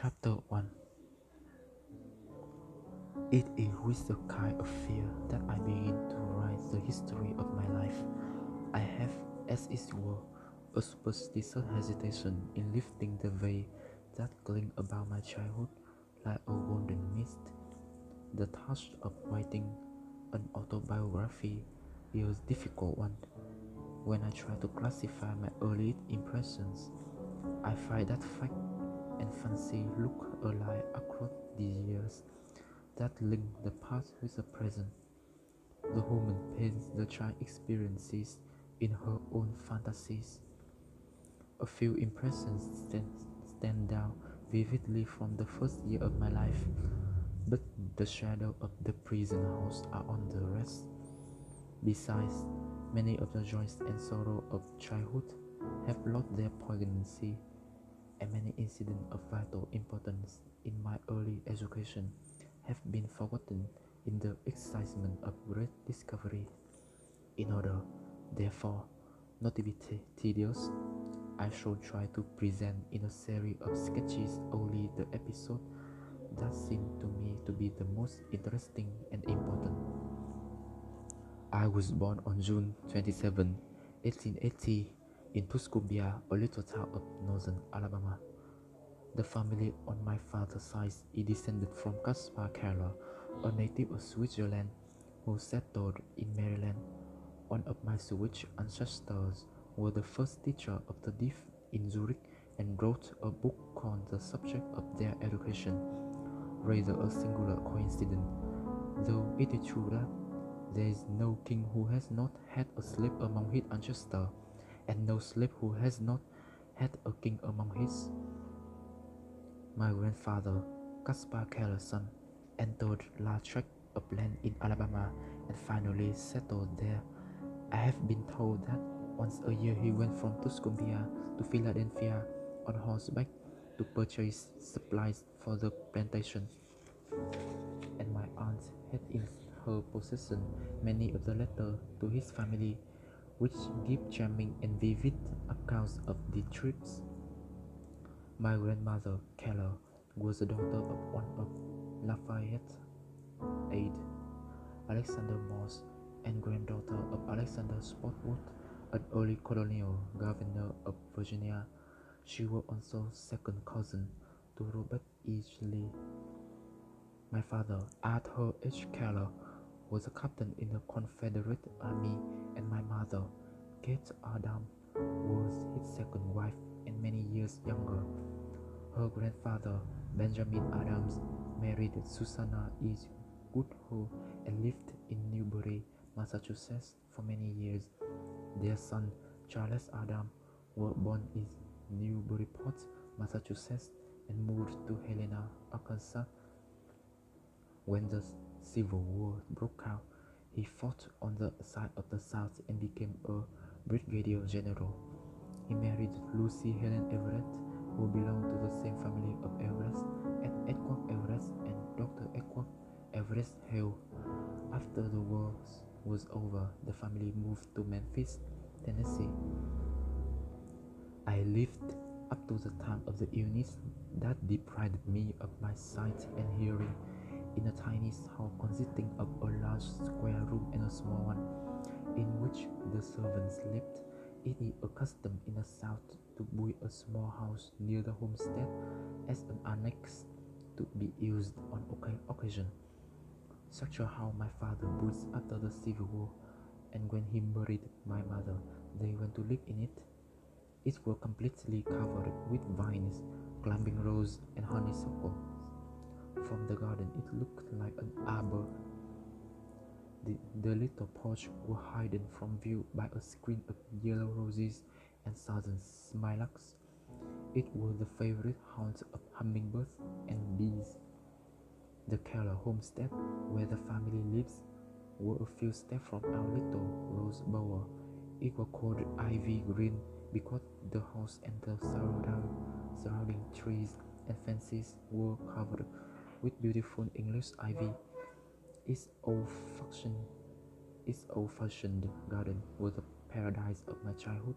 Chapter 1. It is with a kind of fear that I begin to write the history of my life. I have, as it were, a superstitious hesitation in lifting the veil that cling about my childhood like a golden mist. The task of writing an autobiography is a difficult one. When I try to classify my early impressions, I find that fact and fancy look alike across the years that link the past with the present. The woman paints the child experiences in her own fantasies. A few impressions stand out vividly from the first year of my life, but the shadow of the prison house are on the rest. Besides, many of the joys and sorrow of childhood have lost their poignancy, and many incidents of vital importance in my early education have been forgotten in the excitement of great discovery. In order, therefore, not to be tedious, I shall try to present in a series of sketches only the episodes that seem to me to be the most interesting and important. I was born on June 27, 1880, in Tuscumbia, a little town of northern Alabama. The family on my father's side is descended from Caspar Keller, a native of Switzerland who settled in Maryland. One of my Swiss ancestors was the first teacher of the deaf in Zurich and wrote a book on the subject of their education. Rather a singular coincidence, though it is true that there is no king who has not had a slave among his ancestors, and no slave who has not had a king among his. My grandfather, Caspar Keller's son, entered large tract of land in Alabama and finally settled there. I have been told that once a year he went from Tuscumbia to Philadelphia on horseback to purchase supplies for the plantation, and my aunt had in her possession many of the letters to his family, which give charming and vivid accounts of the trips. My grandmother, Keller, was the daughter of one of Lafayette's aides, Alexander Morse, and granddaughter of Alexander Spotswood, an early colonial governor of Virginia. She was also second cousin to Robert H. Lee. My father, Arthur H. Keller, was a captain in the Confederate Army, and my mother, Kate Adams, was his second wife and many years younger. Her grandfather, Benjamin Adams, married Susanna E. Goodhull and lived in Newbury, Massachusetts for many years. Their son, Charles Adams, was born in Newburyport, Massachusetts and moved to Helena, Arkansas. When the Civil War broke out, he fought on the side of the South and became a brigadier general. He married Lucy Helen Everett, who belonged to the same family of Everest as Edward Everest and Dr. Edward Everest Hale. After the war was over, the family moved to Memphis, Tennessee. I lived up to the time of the illness that deprived me of my sight and hearing in a tiny house consisting of a large square room and a small one, in which the servants lived. It is a custom in the South to build a small house near the homestead as an annex to be used on occasion. Such a house my father built after the Civil War, and when he buried my mother, they went to live in it. It was completely covered with vines, climbing rose, and honeysuckle. From the garden, it looked like an arbor. The little porch was hidden from view by a screen of yellow roses and southern smilax. It was the favorite haunt of hummingbirds and bees. The Keller homestead, where the family lives, was a few steps from our little rose bower. It was called Ivy Green because the house and the surrounding trees and fences were covered with beautiful English ivy. Its old-fashioned garden was the paradise of my childhood.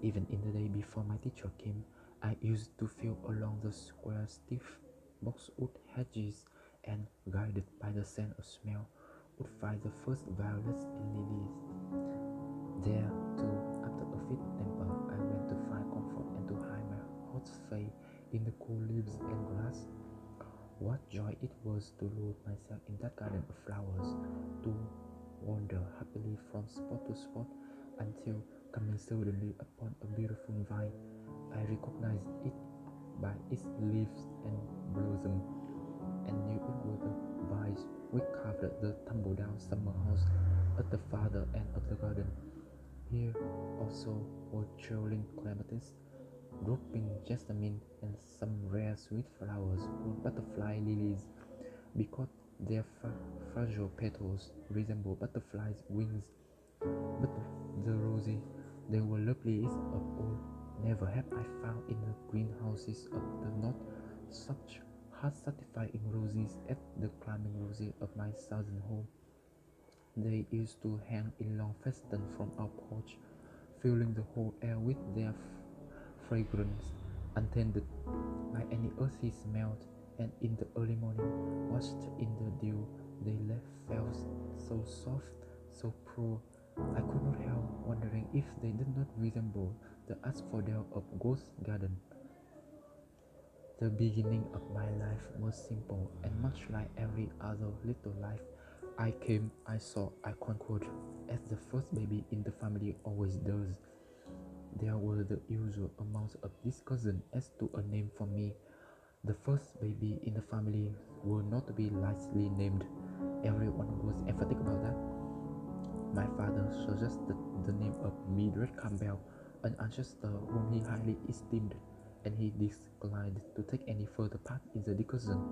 Even in the day before my teacher came, I used to feel along the square stiff boxwood hedges and, guided by the scent of smell, would find the first violets and lilies. There, too, after a fit temper, I went to find comfort and to hide my hot face in the cool leaves and grass. What joy it was to lose myself in that garden of flowers, to wander happily from spot to spot until, coming suddenly upon a beautiful vine, I recognized it by its leaves and blossom, and knew it was the vine which covered the tumble-down summer house at the farther end of the garden. Here also were trailing clematis, drooping jasmine, and some rare sweet flowers called butterfly lilies, because their fragile petals resemble butterflies' wings. But the roses, they were loveliest of all. Never have I found in the greenhouses of the north such heart-satisfying roses as the climbing roses of my southern home. They used to hang in long festoons from our porch, filling the whole air with their fragrance, untended by any earthy smell, and in the early morning, washed in the dew, they left felt so soft, so pure. I could not help wondering if they did not resemble the asphodel of Ghost Garden. The beginning of my life was simple and much like every other little life. I came, I saw, I conquered, as the first baby in the family always does. There were the usual amounts of discussion as to a name for me. The first baby in the family were not to be lightly named. Everyone was emphatic about that. My father suggested the name of Mildred Campbell, an ancestor whom he highly esteemed, and he declined to take any further part in the discussion.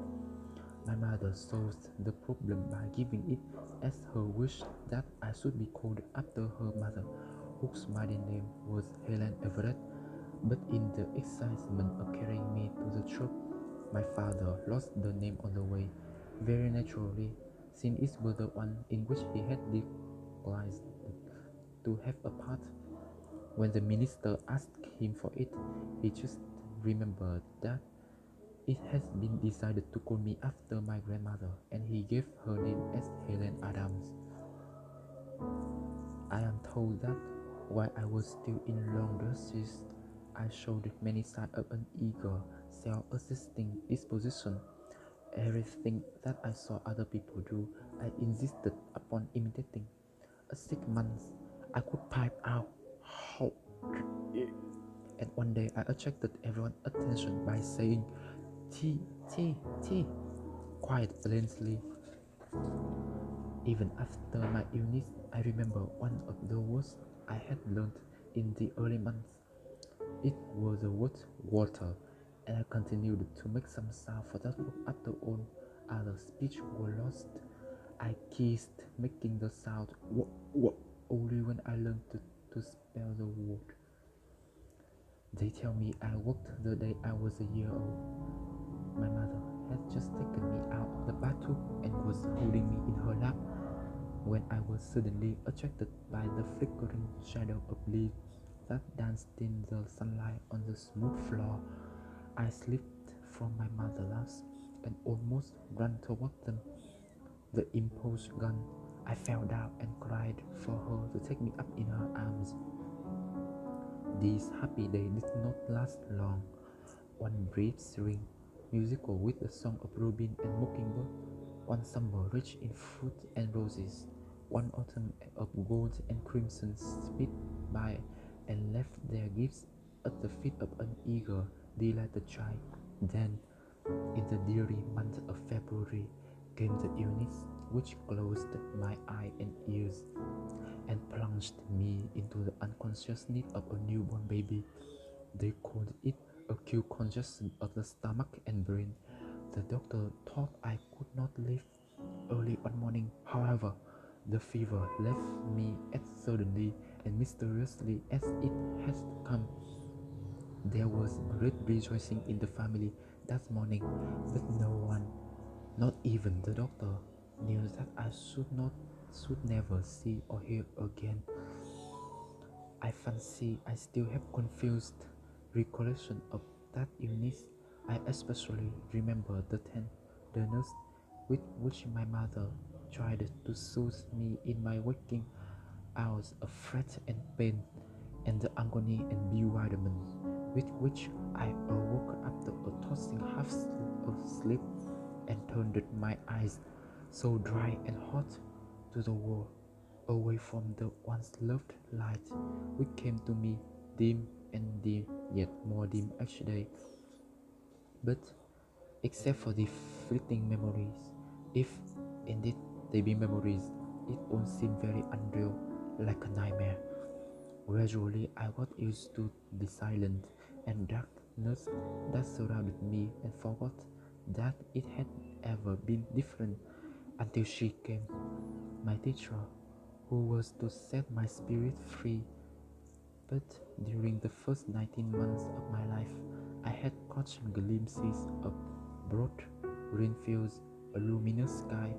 My mother solved the problem by giving it as her wish that I should be called after her mother, whose maiden name was Helen Everett. But in the excitement of carrying me to the church, my father lost the name on the way, very naturally, since it was the one in which he had declined to have a part. When the minister asked him for it, he just remembered that it has been decided to call me after my grandmother, and he gave her name as Helen Adams. I am told that while I was still in long dresses, I showed many signs of an eager, self-assisting disposition. Everything that I saw other people do, I insisted upon imitating. At 6 months, I could pipe out how, and one day I attracted everyone's attention by saying tea, tea, tea, quite plainly. Even after my illness, I remember one of the words I had learned in the early months. It was the word water, and I continued to make some sound for that word after all other speech were lost. I kissed, making the sound w only when I learned to spell the word. They tell me I walked the day I was a year old. My mother had just taken me out of the bathtub and was holding me in her lap when I was suddenly attracted by the flickering shadow of leaves that danced in the sunlight on the smooth floor. I slipped from my mother's lap and almost ran toward them. The impulse gone, I fell down and cried for her to take me up in her arms. This happy day did not last long. One brief spring, musical with the song of robin and mockingbird, one summer rich in fruit and roses, one autumn of gold and crimson sped by and left their gifts at the feet of an eager, delighted child. Then, in the dreary month of February, came the illness which closed my eyes and ears, and plunged me into the unconscious need of a newborn baby. They called it acute congestion of the stomach and brain. The doctor thought I could not live. Early one morning, however, the fever left me as suddenly and mysteriously as it had come. There was great rejoicing in the family that morning, but no one, not even the doctor, knew that I should never see or hear again. I fancy I still have confused recollection of that illness, I especially remember the tenderness with which my mother tried to soothe me in my waking hours of fret and pain, and the agony and bewilderment with which I awoke after a tossing half of sleep and turned my eyes, so dry and hot, to the wall, away from the once loved light, which came to me dim and dim, yet more dim each day. But except for the fleeting memories, if indeed they be memories, it all seemed very unreal, like a nightmare. Gradually, I got used to the silence and darkness that surrounded me and forgot that it had ever been different until she came, my teacher, who was to set my spirit free. But during the first 19 months of my life, I had caught glimpses of broad green fields, a luminous sky,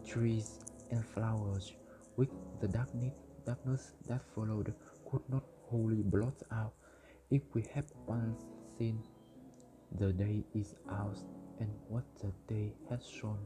trees, and flowers, which the darkness that followed could not wholly blot out. If we had once seen the day is ours, and what the day has shown.